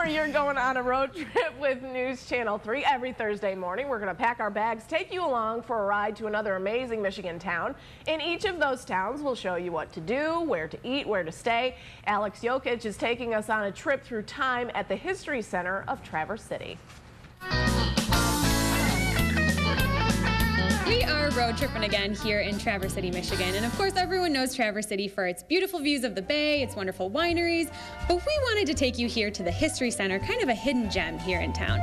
Remember, you're going on a road trip with News Channel 3 every Thursday morning. We're going to pack our bags, take you along for a ride to another amazing Michigan town. In each of those towns, we'll show you what to do, where to eat, where to stay. Alex Jokic is taking us on a trip through time at the History Center of Traverse City. We are road tripping again here in Traverse City, Michigan. And of course, everyone knows Traverse City for its beautiful views of the bay, its wonderful wineries. But we wanted to take you here to the History Center, kind of a hidden gem here in town.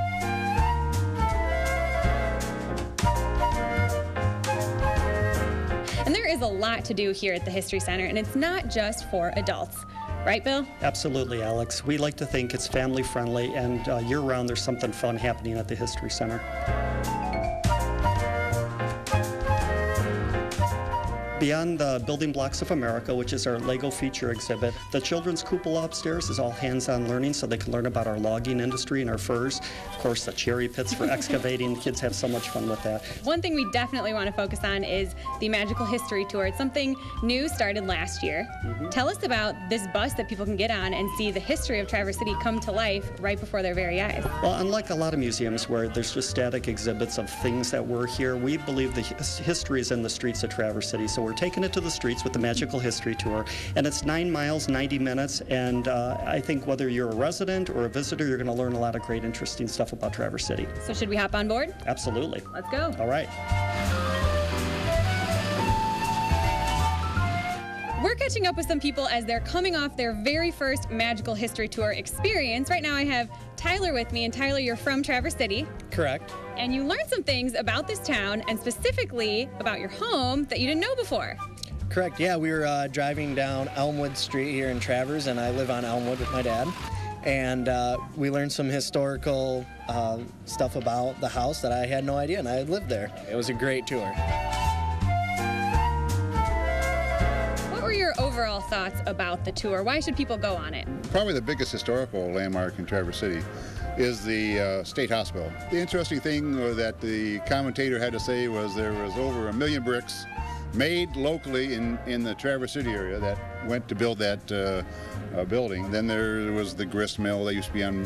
And there is a lot to do here at the History Center, and it's not just for adults. Right, Bill? Absolutely, Alex. We like to think it's family friendly, and year-round there's something fun happening at the History Center. Beyond the Building Blocks of America, which is our Lego feature exhibit, the children's cupola upstairs is all hands-on learning, so they can learn about our logging industry and our furs. Of course, the cherry pits for excavating. Kids have so much fun with that. One thing we definitely want to focus on is the Magical History Tour. It's something new, started last year. Tell us about this bus that people can get on and see the history of Traverse City come to life right before their very eyes. Well, unlike a lot of museums where there's just static exhibits of things that were here, we believe the history is in the streets of Traverse City. So we're taking it to the streets with the Magical History Tour, and it's 9 miles, 90 minutes, and I think whether you're a resident or a visitor, you're going to learn a lot of great, interesting stuff about Traverse City. So should we hop on board? Absolutely. Let's go. All right. We're catching up with some people as they're coming off their very first Magical History Tour experience. Right now I have Tyler with me, and Tyler, you're from Traverse City. Correct. And you learned some things about this town, and specifically about your home, that you didn't know before. Correct, yeah, we were driving down Elmwood Street here in Traverse, and I live on Elmwood with my dad. And we learned some historical stuff about the house that I had no idea, and I had lived there. It was a great tour. What were your overall thoughts about the tour? Why should people go on it? Probably the biggest historical landmark in Traverse City is the State Hospital. The interesting thing that the commentator had to say was there was over 1 million bricks made locally in the Traverse City area that went to build that building. Then there was the grist mill that used to be on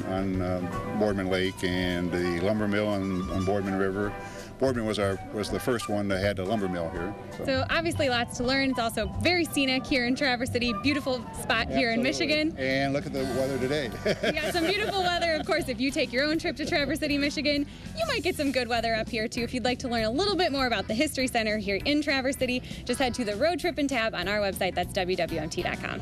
Boardman Lake, and the lumber mill on Boardman River. Boardman was the first one that had a lumber mill here. So obviously lots to learn. It's also very scenic here in Traverse City. Beautiful spot here in Michigan. And look at the weather today. We got some beautiful weather. Of course, if you take your own trip to Traverse City, Michigan, you might get some good weather up here too. If you'd like to learn a little bit more about the History Center here in Traverse City, just head to the Road Trippin' tab on our website. That's WWMT.com.